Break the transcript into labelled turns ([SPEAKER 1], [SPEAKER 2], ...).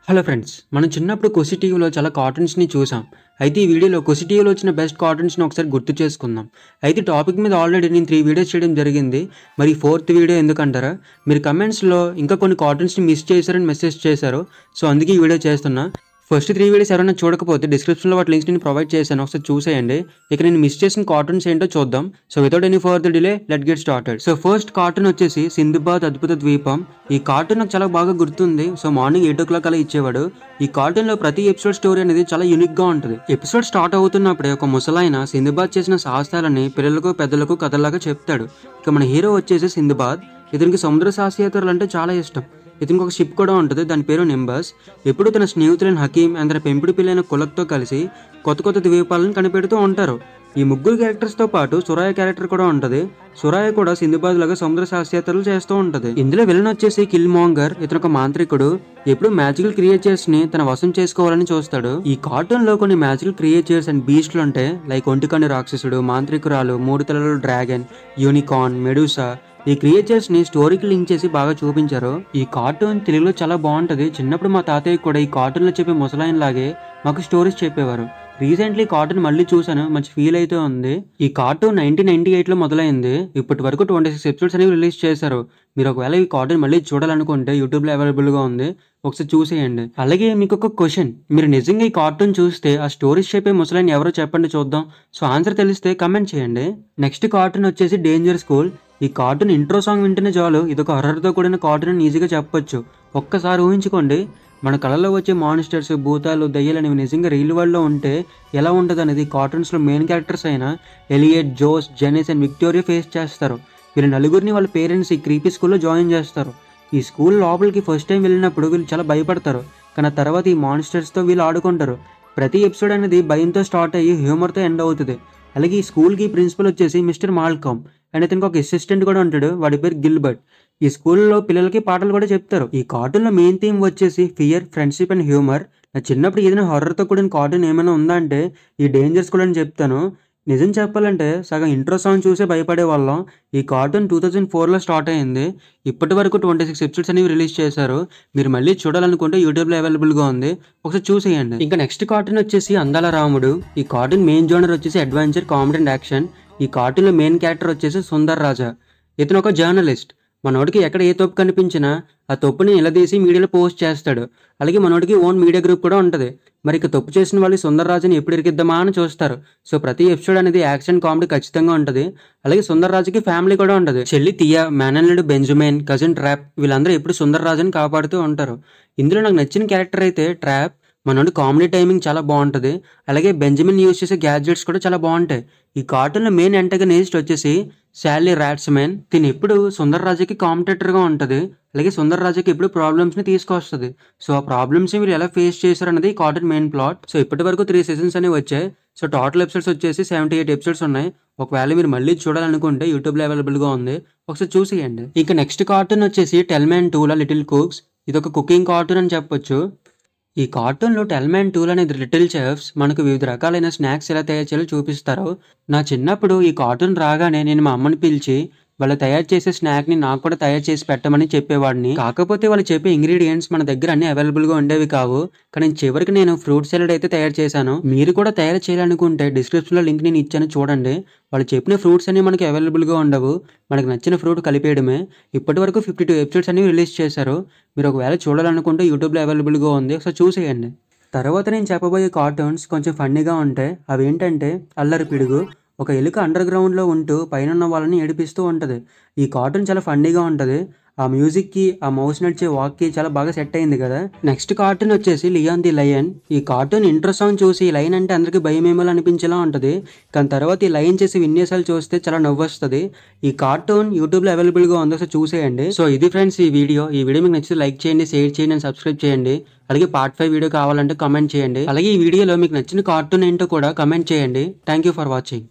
[SPEAKER 1] Hello friends, మనం చిన్నప్పుడు ఖుషి టీవీలో చాలా కార్టూన్స్ని చూసాం. అయితే ఈ వీడియోలో ఖుషి టీవీలో వచ్చిన బెస్ట్ కార్టూన్స్ని ఒకసారి గుర్తు చేసుకుందాం. అయితే టాపిక్ మీద ఆల్రెడీ నేను 3 వీడియోస్ చేయడం జరిగింది. మరి 4th వీడియో ఎందుకంటారా? మీరు కమెంట్స్లో ఇంకా కొన్ని కార్టూన్స్ని మిస్ చేశారని మెసేజ్ చేశారు. సో అందుకే ఈ వీడియో చేస్తున్నా. ఫస్ట్ 3 వీడియోస్ ఎవరైనా చూడకపోతే డిస్క్రిప్షన్లో వాటి లింక్స్ నేను ప్రొవైడ్ చేశాను, ఒకసారి చూసేయండి. ఇక నేను మిస్ చేసిన కార్టూన్స్ ఏంటో చూద్దాం. So without any further delay let get started. So first cartoon వచ్చేసి సింధుబాద్ అద్భుత ద్వీపం. ఈ కార్టూన్ నాకు చాలా బాగా గుర్తుంది. సో మార్నింగ్ 8 o'clock అలా ఇచ్చేవాడు. ఈ కార్టూన్లో ప్రతి ఎపిసోడ్ స్టోరీ అనేది చాలా యూనిక్గా ఉంటుంది. ఎపిసోడ్ స్టార్ట్ అవుతున్నప్పుడే ఒక ముసలాయన సింధుబాద్ చేసిన సాహసాలని పిల్లలకు పెద్దలకు కథలాగా చెప్తాడు. ఇక మన హీరో వచ్చేసి సింధుబాద్. ఇతనికి సముద్ర సాహసయాత్రలు అంటే చాలా ఇష్టం. ఇతనికి ఒక షిప్ కూడా ఉంటుంది, దాని పేరు నింబస్. ఎప్పుడు తన స్నేహితులైన హకీం అండ్ తన పెంపుడు పిల్లైన కులక్తో కలిసి కొత్త కొత్త ద్వీపాలను కనిపెడుతూ ఉంటారు. ఈ ముగ్గురు క్యారెక్టర్స్తో పాటు సురాయ క్యారెక్టర్ కూడా ఉంటుంది. సురాయ కూడా సింధుబాద్ లాగా సముద్ర సాహసయాత్రలు చేస్తూ ఉంటుంది. ఇందులో విలన్ వచ్చేసి కిల్ మోంగర్. ఇతను ఒక మాంత్రికుడు. ఎప్పుడు మ్యాజికల్ క్రియేచర్స్ ని తన వశం చేసుకోవాలని చూస్తాడు. ఈ కార్టూన్ లో కొన్ని మ్యాజికల్ క్రియేచర్స్ అండ్ బీస్ట్లు ఉంటాయి. లైక్ ఒంటికన్ను రాక్షసుడు, మాంత్రికురాలు, 3 తలల డ్రాగన్, యూనికార్న్, మెడూసా. ఈ క్రియేచర్స్ ని స్టోరీకి లింక్ చేసి బాగా చూపించారు. ఈ కార్టూన్ తెలుగులో చాలా బాగుంటది. చిన్నప్పుడు మా తాతయ్య కూడా ఈ కార్టూన్ లో చెప్పే ముసలాయన లాగే మాకు స్టోరీస్ చెప్పేవారు. రీసెంట్లీ కార్టూన్ మళ్ళీ చూసాను, మంచి ఫీల్ అయితే ఉంది. ఈ కార్టూన్ 1998 లో మొదలైంది. ఇప్పటి వరకు 26 ఎపిసోడ్స్ అనేవి రిలీజ్ చేశారు. మీరు ఒకవేళ ఈ కార్టూన్ మళ్ళీ చూడాలనుకుంటే యూట్యూబ్ లో అవైలబుల్ గా ఉంది, ఒకసారి చూసేయండి. అలాగే మీకు ఒక క్వశ్చన్, మీరు నిజంగా ఈ కార్టూన్ చూస్తే ఆ స్టోరీస్ చెప్పే ముసలాయన ఎవరో చెప్పండి చూద్దాం. సో ఆన్సర్ తెలిస్తే కమెంట్ చేయండి. నెక్స్ట్ కార్టూన్ వచ్చేసి డేంజర్ స్కూల్. ఈ కార్టూన్ ఇంట్రో సాంగ్ వింటేనే చాలు ఇదొక హర్రర్తో కూడిన కార్టూన్ ఈజీగా చెప్పొచ్చు. ఒక్కసారి ఊహించుకోండి, మన కళలో వచ్చే మాన్స్టర్స్, భూతాలు, దయ్యాలు అనేవి నిజంగా రియల్ వరల్డ్లో ఉంటే ఎలా ఉంటుంది అనేది కార్టూన్స్లో మెయిన్ క్యారెక్టర్స్ అయిన Elliot, Jose, Janice and Victoria face చేస్తారు. వీళ్ళ నలుగురిని వాళ్ళ పేరెంట్స్ ఈ క్రీపీ స్కూల్లో జాయిన్ చేస్తారు. ఈ స్కూల్ లోపలికి ఫస్ట్ టైం వెళ్ళినప్పుడు వీళ్ళు చాలా భయపడతారు, కానీ తర్వాత ఈ మాన్స్టర్స్తో వీళ్ళు ఆడుకుంటారు. ప్రతి ఎపిసోడ్ అనేది భయంతో స్టార్ట్ అయ్యి హ్యూమర్తో ఎండ్ అవుతుంది. అలాగే ఈ స్కూల్కి ప్రిన్సిపల్ వచ్చేసి మిస్టర్ మాల్కమ్ అండ్ ఇతనికి ఒక అసిస్టెంట్ కూడా ఉంటాడు, వాడి పేరు గిల్బర్ట్. ఈ స్కూల్లో పిల్లలకి పాటలు కూడా చెప్తారు. ఈ కార్టూన్లో మెయిన్ థీమ్ వచ్చేసి ఫియర్, ఫ్రెండ్షిప్ అండ్ హ్యూమర్. నా చిన్నప్పుడు ఏదైనా హర్రర్తో కూడిన కార్టూన్ ఏమైనా ఉందా అంటే ఈ డేంజర్ స్కూల్ అని చెప్తాను. నిజం చెప్పాలంటే సగం ఇంట్రో సాంగ్ చూసే భయపడే వాళ్ళం. ఈ కార్టూన్ 2004లో స్టార్ట్ అయింది. ఇప్పటి వరకు 26 ఎపిసోడ్స్ అనేవి రిలీజ్ చేశారు. మీరు మళ్ళీ చూడాలనుకుంటే యూట్యూబ్లో అవైలబుల్గా ఉంది, ఒకసారి చూసేయండి. ఇంకా నెక్స్ట్ కార్టూన్ వచ్చేసి అందాల రాముడు. ఈ కార్టూన్ మెయిన్ జోనర్ వచ్చేసి అడ్వెంచర్, కామెడీ అండ్ యాక్షన్. ఈ కార్టూన్లో మెయిన్ క్యారెక్టర్ వచ్చేసి సుందర్ రాజా. ఇతను ఒక జర్నలిస్ట్. మనోడికి ఎక్కడ ఏ తప్పు కనిపించినా ఆ తప్పుని నిలదీసి మీడియాలో పోస్ట్ చేస్తాడు. అలాగే మనోడికి ఓన్ మీడియా గ్రూప్ కూడా ఉంటుంది. మరి ఇక తప్పు చేసిన వాళ్ళు సుందర్ రాజుని ఎప్పుడు ఇరికిద్దామా అని చూస్తారు. సో ప్రతి ఎపిసోడ్ అనేది యాక్షన్, కామెడీ ఖచ్చితంగా ఉంటుంది. అలాగే సుందర్ రాజుకి ఫ్యామిలీ కూడా ఉంటుంది. చెల్లి తియా, మేనల్లుడు బెంజమిన్, కజిన్ ట్రాప్, వీళ్ళందరూ ఎప్పుడు సుందర్ రాజుని కాపాడుతూ ఉంటారు. ఇందులో నాకు నచ్చిన క్యారెక్టర్ అయితే ట్రాప్. మనోడి కామెడీ టైమింగ్ చాలా బాగుంటుంది. అలాగే బెంజమిన్ యూజ్ చేసే గ్యాడ్జెట్స్ కూడా చాలా బాగుంటాయి. ఈ కార్టూన్లో మెయిన్ యాంటగనిస్ట్ వచ్చేసి శాలీ రాట్స్మెన్. తిని ఎప్పుడు సుందర్ రాజుకి కాంపిటేటర్గా ఉంటుంది. అలాగే సుందర్ రాజుకి ఎప్పుడు ప్రాబ్లమ్స్ని తీసుకొస్తుంది. సో ఆ ప్రాబ్లమ్స్ని మీరు ఎలా ఫేస్ చేశారు అనేది ఈ కార్టూన్ మెయిన్ ప్లాట్. సో ఇప్పటి వరకు 3 seasons అనేవి వచ్చాయి. సో టోటల్ ఎపిసోడ్స్ వచ్చేసి 78 ఎపిసోడ్స్ ఉన్నాయి. ఒకవేళ మీరు మళ్ళీ చూడాలనుకుంటే యూట్యూబ్లో అవైలబుల్గా ఉంది, ఒకసారి చూసేయండి. ఇంకా నెక్స్ట్ కార్టూన్ వచ్చేసి టెల్మెన్ 2 లిటిల్ కుక్స్. ఇది ఒక కుకింగ్ కార్టూన్ అని చెప్పొచ్చు. ఈ కార్టూన్లో టెల్మెన్ 2 అనేది లిటిల్ చెఫ్స్ మనకు వివిధ రకాలైన స్నాక్స్ ఎలా తయారు చేయాలో చూపిస్తారు. నా చిన్నప్పుడు ఈ కార్టూన్ రాగానే నేను మా అమ్మని పిలిచి వాళ్ళు తయారు చేసే స్నాక్ని నాకు కూడా తయారు చేసి పెట్టమని చెప్పేవాడిని. కాకపోతే వాళ్ళు చెప్పే ఇంగ్రీడియంట్స్ మన దగ్గర అన్ని అవైలబుల్గా ఉండేవి కావు. కానీ చివరికి నేను ఫ్రూట్ సలాడ్ అయితే తయారు చేశాను. మీరు కూడా తయారు చేయాలనుకుంటే డిస్క్రిప్షన్లో లింక్ నేను ఇచ్చాను, చూడండి. వాళ్ళు చెప్పిన ఫ్రూట్స్ అన్ని మనకి అవైలబుల్గా ఉండవు, మనకు నచ్చిన ఫ్రూట్ కలిపేయడమే. ఇప్పటి వరకు 52 ఎపిసోడ్స్ అనేవి రిలీజ్ చేశారు. మీరు ఒకవేళ చూడాలనుకుంటే యూట్యూబ్లో అవైలబుల్గా ఉంది, ఒకసారి చూసేయండి. తర్వాత నేను చెప్పబోయే కార్టూన్స్ కొంచెం ఫన్నీగా ఉంటాయి. అవి ఏంటంటే అల్లరి పిడుగు. ఒక ఎలుక అండర్ గ్రౌండ్లో ఉంటూ పైన వాళ్ళని ఏడిపిస్తూ ఉంటుంది. ఈ కార్టూన్ చాలా ఫన్నీగా ఉంటుంది. ఆ మ్యూజిక్కి, ఆ మౌస్ నడిచే వాక్కి చాలా బాగా సెట్ అయింది కదా. నెక్స్ట్ కార్టూన్ వచ్చేసి లియాన్ ది లయన్. ఈ కార్టూన్ ఇంట్రో సాంగ్ చూసి లయన్ అంటే అందరికీ భయమేమో అనిపించేలా ఉంటుంది. కానీ తర్వాత ఈ లయన్ చేసి విన్యాసాలు చూస్తే చాలా నవ్వు వస్తుంది. ఈ కార్టూన్ యూట్యూబ్లో అవైలబుల్గా ఉంది, ఒకసారి చూసేయండి. సో ఇది ఫ్రెండ్స్ ఈ వీడియో మీకు నచ్చితే లైక్ చేయండి, షేర్ చేయండి అండ్ సబ్స్క్రైబ్ చేయండి. అలాగే పార్ట్ 5 వీడియో కావాలంటే కమెంట్ చేయండి. అలాగే ఈ వీడియోలో మీకు నచ్చిన కార్టూన్ ఏంటో కూడా కమెంట్ చేయండి. Thank you for watching.